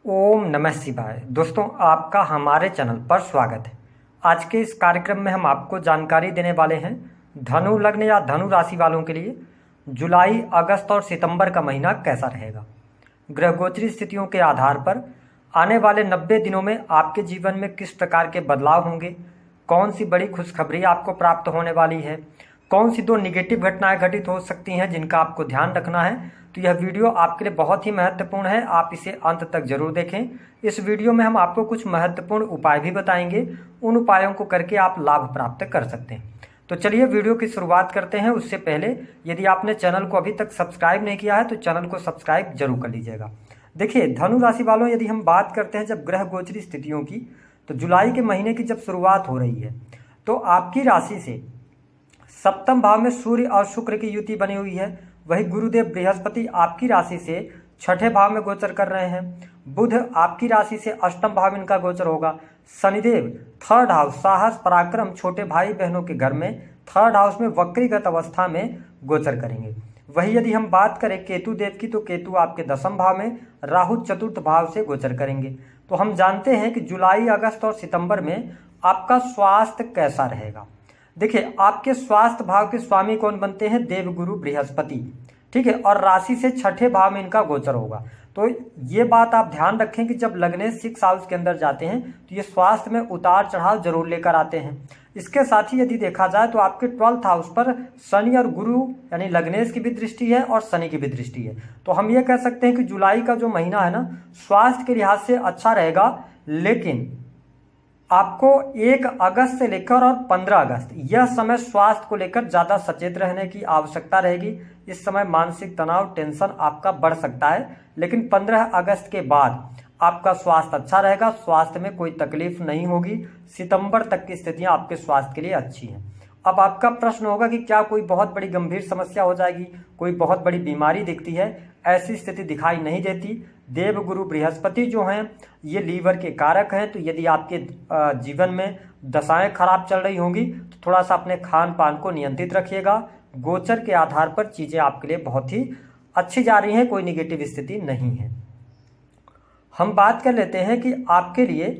ओम नमः शिवाय। दोस्तों, आपका हमारे चैनल पर स्वागत है। आज के इस कार्यक्रम में हम आपको जानकारी देने वाले हैं धनु लग्न या धनु राशि वालों के लिए जुलाई, अगस्त और सितंबर का महीना कैसा रहेगा। ग्रह गोचरी स्थितियों के आधार पर आने वाले 90 दिनों में आपके जीवन में किस प्रकार के बदलाव होंगे, कौन सी बड़ी खुशखबरी आपको प्राप्त होने वाली है, कौन सी 2 निगेटिव घटनाएं घटित हो सकती हैं जिनका आपको ध्यान रखना है। तो यह वीडियो आपके लिए बहुत ही महत्वपूर्ण है, आप इसे अंत तक जरूर देखें। इस वीडियो में हम आपको कुछ महत्वपूर्ण उपाय भी बताएंगे, उन उपायों को करके आप लाभ प्राप्त कर सकते हैं। तो चलिए वीडियो की शुरुआत करते हैं। उससे पहले यदि आपने चैनल को अभी तक सब्सक्राइब नहीं किया है तो चैनल को सब्सक्राइब जरूर कर लीजिएगा। देखिए धनु राशि वालों, यदि हम बात करते हैं जब ग्रह गोचरी स्थितियों की, तो जुलाई के महीने की जब शुरुआत हो रही है तो आपकी राशि से सप्तम भाव में सूर्य और शुक्र की युति बनी हुई है। वही गुरुदेव बृहस्पति आपकी राशि से छठे भाव में गोचर कर रहे हैं। बुध आपकी राशि से अष्टम भाव में इनका गोचर होगा। शनिदेव थर्ड हाउस, साहस पराक्रम, छोटे भाई बहनों के घर में थर्ड हाउस में वक्रीगत अवस्था में गोचर करेंगे। वही यदि हम बात करें केतु देव की, तो केतु आपके दसम भाव में, राहु चतुर्थ भाव से गोचर करेंगे। तो हम जानते हैं कि जुलाई, अगस्त और सितंबर में आपका स्वास्थ्य कैसा रहेगा। देखिए आपके स्वास्थ्य भाव के स्वामी कौन बनते हैं? देवगुरु बृहस्पति, ठीक है, और राशि से छठे भाव में इनका गोचर होगा। तो ये बात आप ध्यान रखें कि जब लग्नेश 6 हाउस के अंदर जाते हैं तो ये स्वास्थ्य में उतार चढ़ाव जरूर लेकर आते हैं। इसके साथ ही यदि देखा जाए तो आपके 12th हाउस पर शनि और गुरु यानी लग्नेश की भी दृष्टि है और शनि की भी दृष्टि है। तो हम ये कह सकते हैं कि जुलाई का जो महीना है ना, स्वास्थ्य के लिहाज से अच्छा रहेगा, लेकिन आपको 1 अगस्त से लेकर और 15 अगस्त यह समय स्वास्थ्य को लेकर ज़्यादा सचेत रहने की आवश्यकता रहेगी। इस समय मानसिक तनाव, टेंशन आपका बढ़ सकता है, लेकिन 15 अगस्त के बाद आपका स्वास्थ्य अच्छा रहेगा, स्वास्थ्य में कोई तकलीफ नहीं होगी। सितंबर तक की स्थितियां आपके स्वास्थ्य के लिए अच्छी हैं। अब आपका प्रश्न होगा कि क्या कोई बहुत बड़ी गंभीर समस्या हो जाएगी, कोई बहुत बड़ी बीमारी दिखती है? ऐसी स्थिति दिखाई नहीं देती। देवगुरु बृहस्पति जो हैं ये लीवर के कारक हैं, तो यदि आपके जीवन में दशाएं खराब चल रही होंगी तो थोड़ा सा अपने खान पान को नियंत्रित रखिएगा। गोचर के आधार पर चीज़ें आपके लिए बहुत ही अच्छी जा रही हैं, कोई निगेटिव स्थिति नहीं है। हम बात कर लेते हैं कि आपके लिए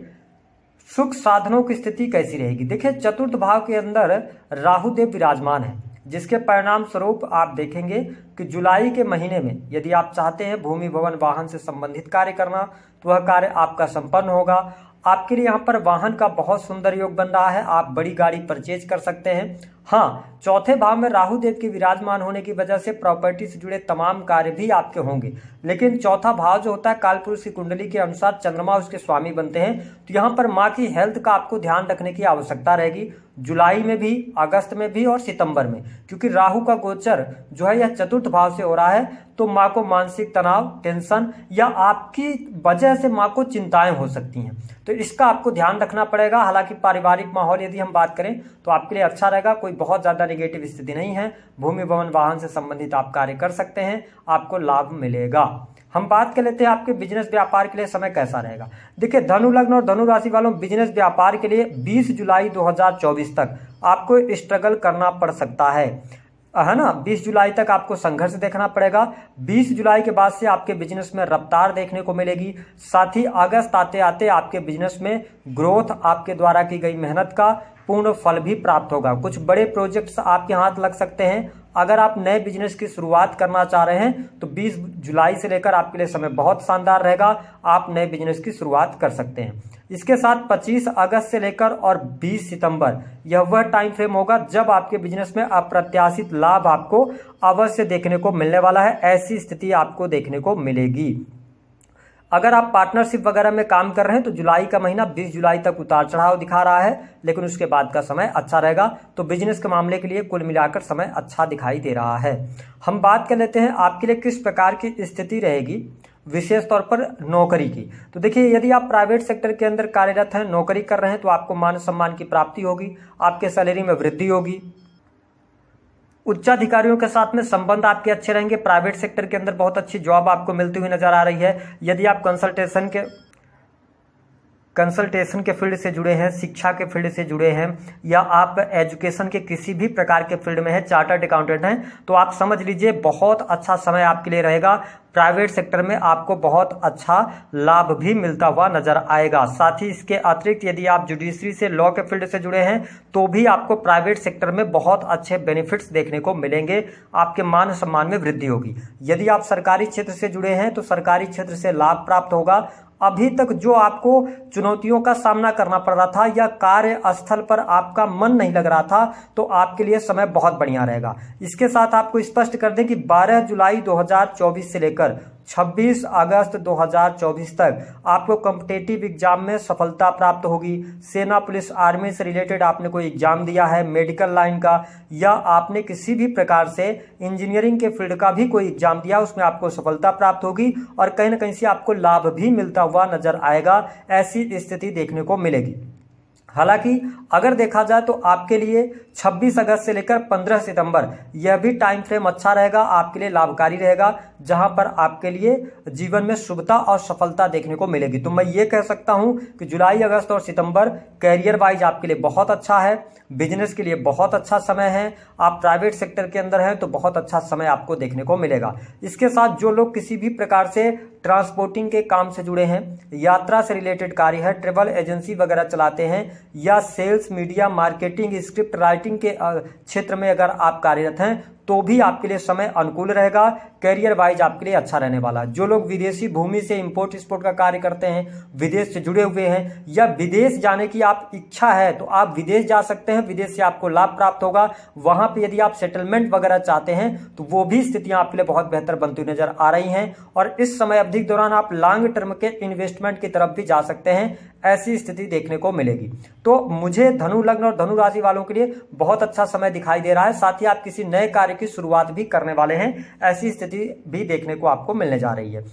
सुख साधनों की स्थिति कैसी रहेगी। देखिए चतुर्थ भाव के अंदर राहु देव विराजमान है, जिसके परिणाम स्वरूप आप देखेंगे कि जुलाई के महीने में यदि आप चाहते हैं भूमि भवन वाहन से संबंधित कार्य करना तो वह कार्य आपका संपन्न होगा। आपके लिए यहाँ पर वाहन का बहुत सुंदर योग बन रहा है, आप बड़ी गाड़ी परचेज कर सकते हैं। हाँ, चौथे भाव में राहु देव के विराजमान होने की वजह से प्रॉपर्टी से जुड़े तमाम कार्य भी आपके होंगे, लेकिन चौथा भाव जो होता है कालपुरुष की कुंडली के अनुसार चंद्रमा उसके स्वामी बनते हैं। तो यहाँ पर माँ की हेल्थ का आपको ध्यान रखने की आवश्यकता रहेगी, जुलाई में भी, अगस्त में भी और सितंबर में, क्योंकि राहु का गोचर जो है यह चतुर्थ भाव से हो रहा है। तो माँ को मानसिक तनाव, टेंशन या आपकी वजह से माँ को चिंताएं हो सकती हैं, तो इसका आपको ध्यान रखना पड़ेगा। हालांकि पारिवारिक माहौल यदि हम बात करें तो आपके लिए अच्छा रहेगा, कोई बहुत ज़्यादा नेगेटिव स्थिति नहीं है। भूमि भवन वाहन से संबंधित आप कार्य कर सकते हैं, आपको लाभ मिलेगा। हम बात कर लेते हैं आपके बिजनेस व्यापार के लिए समय कैसा रहेगा। देखिए धनु लग्न और धनु राशि वालों, बिजनेस व्यापार के लिए 20 जुलाई 2024 तक आपको स्ट्रगल करना पड़ सकता है ना। 20 जुलाई तक आपको संघर्ष देखना पड़ेगा। 20 जुलाई के बाद से आपके बिजनेस में रफ्तार देखने को मिलेगी। साथ ही अगस्त आते आते आपके बिजनेस में ग्रोथ, आपके द्वारा की गई मेहनत का पूर्ण फल भी प्राप्त होगा। कुछ बड़े प्रोजेक्ट्स आपके हाथ लग सकते हैं। अगर आप नए बिजनेस की शुरुआत करना चाह रहे हैं तो 20 जुलाई से लेकर आपके लिए समय बहुत शानदार रहेगा, आप नए बिजनेस की शुरुआत कर सकते हैं। इसके साथ 25 अगस्त से लेकर और 20 सितंबर यह वह टाइम फ्रेम होगा जब आपके बिजनेस में अप्रत्याशित लाभ आपको अवश्य देखने को मिलने वाला है। ऐसी स्थिति आपको देखने को मिलेगी। अगर आप पार्टनरशिप वगैरह में काम कर रहे हैं तो जुलाई का महीना 20 जुलाई तक उतार चढ़ाव दिखा रहा है, लेकिन उसके बाद का समय अच्छा रहेगा। तो बिजनेस के मामले के लिए कुल मिलाकर समय अच्छा दिखाई दे रहा है। हम बात कर लेते हैं आपके लिए किस प्रकार की स्थिति रहेगी, विशेष तौर पर नौकरी की। तो देखिए यदि आप प्राइवेट सेक्टर के अंदर कार्यरत हैं, नौकरी कर रहे हैं, तो आपको मान सम्मान की प्राप्ति होगी, आपके सैलरी में वृद्धि होगी। उच्चाधिकारियों के साथ में संबंध आपके अच्छे रहेंगे। प्राइवेट सेक्टर के अंदर बहुत अच्छी जॉब आपको मिलती हुई नजर आ रही है। यदि आप कंसल्टेशन के कंसल्टेशन के फील्ड से जुड़े हैं, शिक्षा के फील्ड से जुड़े हैं, या आप एजुकेशन के किसी भी प्रकार के फील्ड में हैं, चार्टर्ड अकाउंटेंट हैं, तो आप समझ लीजिए बहुत अच्छा समय आपके लिए रहेगा। प्राइवेट सेक्टर में आपको बहुत अच्छा लाभ भी मिलता हुआ नजर आएगा। साथ ही इसके अतिरिक्त यदि आप जुडिशरी से, लॉ के फील्ड से जुड़े हैं, तो भी आपको प्राइवेट सेक्टर में बहुत अच्छे बेनिफिट्स देखने को मिलेंगे, आपके मान सम्मान में वृद्धि होगी। यदि आप सरकारी क्षेत्र से जुड़े हैं तो सरकारी क्षेत्र से लाभ प्राप्त होगा। अभी तक जो आपको चुनौतियों का सामना करना पड़ रहा था या कार्यस्थल पर आपका मन नहीं लग रहा था, तो आपके लिए समय बहुत बढ़िया रहेगा। इसके साथ आपको स्पष्ट कर दें कि 12 जुलाई 2024 से लेकर 26 अगस्त 2024 तक आपको कॉम्पिटिटिव एग्जाम में सफलता प्राप्त होगी। सेना, पुलिस, आर्मी से रिलेटेड आपने कोई एग्जाम दिया है, मेडिकल लाइन का, या आपने किसी भी प्रकार से इंजीनियरिंग के फील्ड का भी कोई एग्जाम दिया, उसमें आपको सफलता प्राप्त होगी और कहीं ना कहीं से आपको लाभ भी मिलता हुआ नजर आएगा। ऐसी स्थिति देखने को मिलेगी। हालांकि अगर देखा जाए तो आपके लिए 26 अगस्त से लेकर 15 सितंबर यह भी टाइम फ्रेम अच्छा रहेगा, आपके लिए लाभकारी रहेगा, जहां पर आपके लिए जीवन में शुभता और सफलता देखने को मिलेगी। तो मैं ये कह सकता हूं कि जुलाई, अगस्त और सितंबर कैरियर वाइज आपके लिए बहुत अच्छा है, बिजनेस के लिए बहुत अच्छा समय है, आप प्राइवेट सेक्टर के अंदर हैं तो बहुत अच्छा समय आपको देखने को मिलेगा। इसके साथ जो लोग किसी भी प्रकार से ट्रांसपोर्टिंग के काम से जुड़े हैं, यात्रा से रिलेटेड कार्य है, ट्रेवल एजेंसी वगैरह चलाते हैं, या sales, media, marketing, script writing के क्षेत्र में अगर आप कार्यरत हैं, तो भी आपके लिए समय अनुकूल रहेगा। कैरियर वाइज आपके लिए अच्छा रहने वाला। जो लोग विदेशी भूमि से इंपोर्ट एक्सपोर्ट का कार्य करते हैं, विदेश से जुड़े हुए हैं, या विदेश जाने की आप इच्छा है तो आप विदेश जा सकते हैं, विदेश से आपको लाभ प्राप्त होगा। वहां पे यदि आप सेटलमेंट वगैरह चाहते हैं तो वो भी स्थितियां आपके लिए बहुत बेहतर बनती हुई नजर आ रही हैं। और इस समय अवधि के दौरान आप लॉन्ग टर्म के इन्वेस्टमेंट की तरफ भी जा सकते हैं, ऐसी स्थिति देखने को मिलेगी। तो मुझे धनु लग्न और धनु राशि वालों के लिए बहुत अच्छा समय दिखाई दे रहा है। साथ ही आप किसी नए कार्य की शुरुआत भी करने वाले हैं, ऐसी स्थिति भी देखने को आपको मिलने जा रही है।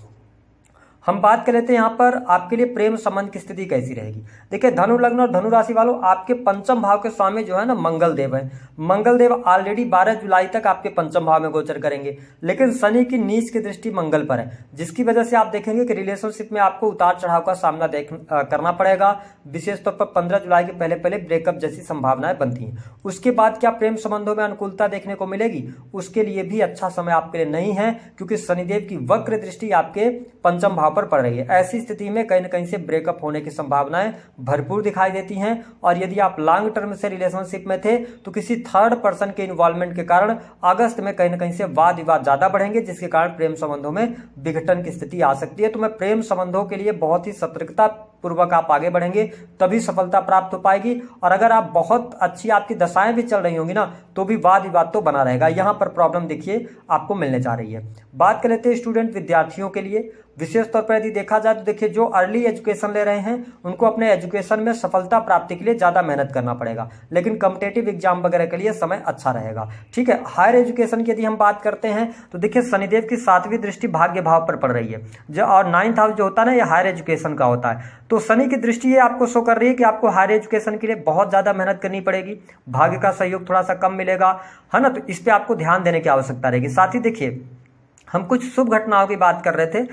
हम बात कर लेते हैं यहाँ पर आपके लिए प्रेम संबंध की स्थिति कैसी रहेगी। देखिए धनु लग्न और धनु राशि वालों, आपके पंचम भाव के स्वामी जो है ना मंगल देव है। मंगल देव ऑलरेडी 12 जुलाई तक आपके पंचम भाव में गोचर करेंगे, लेकिन शनि की नीच की दृष्टि मंगल पर है, जिसकी वजह से आप देखेंगे कि रिलेशनशिप में आपको उतार चढ़ाव का सामना करना पड़ेगा। विशेष तौर पर 15 जुलाई के पहले पहले ब्रेकअप जैसी संभावनाएं बनती हैं। उसके बाद क्या प्रेम संबंधों में अनुकूलता देखने को मिलेगी? उसके लिए भी अच्छा समय आपके लिए नहीं है, क्योंकि शनिदेव की वक्र दृष्टि आपके पंचम भाव पर पड़ रही है। ऐसी स्थिति में कहीं ना कहीं से ब्रेकअप होने की संभावनाएं भरपूर दिखाई देती हैं। और यदि आप लॉन्ग टर्म से रिलेशनशिप में थे तो किसी थर्ड पर्सन के इन्वॉल्वमेंट के कारण अगस्त में कहीं ना कहीं से वाद विवाद ज्यादा बढ़ेंगे, जिसके कारण प्रेम संबंधों में विघटन की स्थिति आ सकती है। तो मैं प्रेम संबंधों के लिए बहुत ही सतर्कता पूर्वक आप आगे बढ़ेंगे, तभी सफलता प्राप्त हो पाएगी। और अगर आप बहुत अच्छी आपकी दशाएं भी चल रही होंगी ना, तो भी वाद विवाद तो बना रहेगा। यहां पर प्रॉब्लम देखिए आपको मिलने जा रही है। बात कर लेते हैं स्टूडेंट विद्यार्थियों के लिए। विशेष तौर पर यदि देखा जाए तो देखिए जो अर्ली एजुकेशन ले रहे हैं उनको अपने एजुकेशन में सफलता प्राप्ति के लिए ज्यादा मेहनत करना पड़ेगा, लेकिन कॉम्पिटिटिव एग्जाम वगैरह के लिए समय अच्छा रहेगा। ठीक है, हायर एजुकेशन की यदि हम बात करते हैं तो देखिए शनिदेव की 7वीं दृष्टि भाग्य भाव पर पड़ रही है, जो और 9th हाउस जो होता है ना, ये हायर एजुकेशन का होता है। तो शनि की दृष्टि ये आपको शो कर रही है कि आपको हायर एजुकेशन के लिए बहुत ज्यादा मेहनत करनी पड़ेगी, भाग्य का सहयोग थोड़ा सा कम मिलेगा, है ना। तो इस पे आपको ध्यान देने की आवश्यकता रहेगी। साथ ही देखिए हम कुछ शुभ घटनाओं की बात कर रहे थे।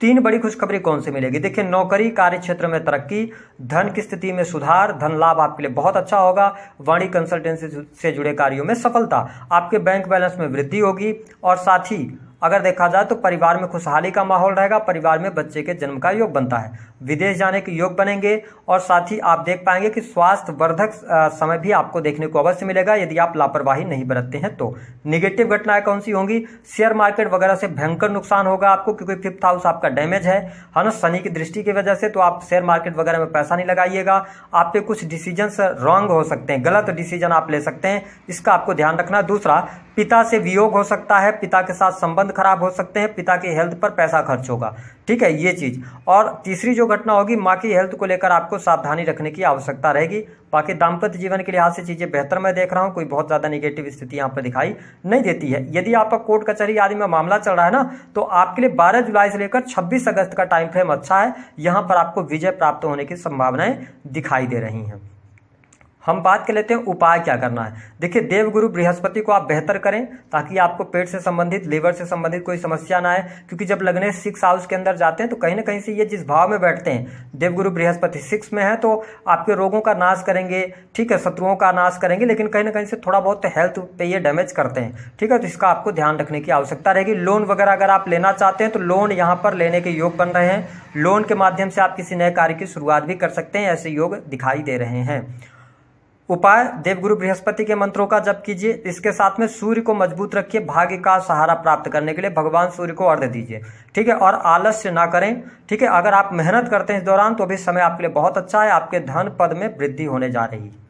3 बड़ी खुशखबरी कौन सी मिलेगी? देखिए नौकरी, कार्य क्षेत्र में तरक्की, धन की स्थिति में सुधार, धन लाभ आपके लिए बहुत अच्छा होगा, वाणी कंसल्टेंसी से जुड़े कार्यों में सफलता, आपके बैंक बैलेंस में वृद्धि होगी। और साथ ही अगर देखा जाए तो परिवार में खुशहाली का माहौल रहेगा, परिवार में बच्चे के जन्म का योग बनता है, विदेश जाने के योग बनेंगे। और साथ ही आप देख पाएंगे कि स्वास्थ्य वर्धक समय भी आपको देखने को अवश्य मिलेगा, यदि आप लापरवाही नहीं बरतते हैं तो। निगेटिव घटनाएं कौन सी होंगी? शेयर मार्केट वगैरह से भयंकर नुकसान होगा आपको, क्योंकि 5th हाउस आपका डैमेज है ना, शनि की दृष्टि की वजह से। तो आप शेयर मार्केट वगैरह में पैसा नहीं लगाइएगा। आप पे कुछ डिसीजन रॉन्ग हो सकते हैं, गलत डिसीजन आप ले सकते हैं, इसका आपको ध्यान रखना। दूसरा, पिता से वियोग हो सकता है, पिता के साथ संबंध खराब हो सकते हैं, पिता की हेल्थ पर पैसा खर्च होगा। ठीक है, ये चीज। और तीसरी जो घटना होगी, माँ की हेल्थ को लेकर आपको सावधानी रखने की आवश्यकता रहेगी। बाकी दाम्पत्य जीवन के लिहाज से चीजें बेहतर मैं देख रहा हूं, कोई बहुत ज्यादा नेगेटिव स्थिति यहाँ पर दिखाई नहीं देती है। यदि आपका कोर्ट कचहरी आदि में मामला चल रहा है ना, तो आपके लिए 12 जुलाई से लेकर 26 अगस्त का टाइम फ्रेम अच्छा है। यहां पर आपको विजय प्राप्त होने की संभावनाएं दिखाई दे रही हैं। हम बात कर लेते हैं उपाय क्या करना है। देखिए, देवगुरु बृहस्पति को आप बेहतर करें ताकि आपको पेट से संबंधित, लीवर से संबंधित कोई समस्या ना आए, क्योंकि जब लग्न 6 हाउस के अंदर जाते हैं तो कहीं ना कहीं से ये जिस भाव में बैठते हैं, देवगुरु बृहस्पति 6 में है, तो आपके रोगों का नाश करेंगे, ठीक है, शत्रुओं का नाश करेंगे, लेकिन कहीं ना कहीं से थोड़ा बहुत हेल्थ पे ये डैमेज करते हैं, ठीक है। तो इसका आपको ध्यान रखने की आवश्यकता रहेगी। लोन वगैरह अगर आप लेना चाहते हैं तो लोन यहाँ पर लेने के योग बन रहे हैं। लोन के माध्यम से आप किसी नए कार्य की शुरुआत भी कर सकते हैं, ऐसे योग दिखाई दे रहे हैं। उपाय, देवगुरु बृहस्पति के मंत्रों का जप कीजिए। इसके साथ में सूर्य को मजबूत रखिए। भाग्य का सहारा प्राप्त करने के लिए भगवान सूर्य को अर्घ्य दीजिए, ठीक है। और आलस्य ना करें, ठीक है। अगर आप मेहनत करते हैं इस दौरान तो अभी समय आपके लिए बहुत अच्छा है, आपके धन पद में वृद्धि होने जा रही है।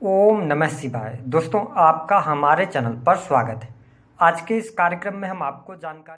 ओम नमः शिवाय। दोस्तों, आपका हमारे चैनल पर स्वागत है। आज के इस कार्यक्रम में हम आपको जानकारी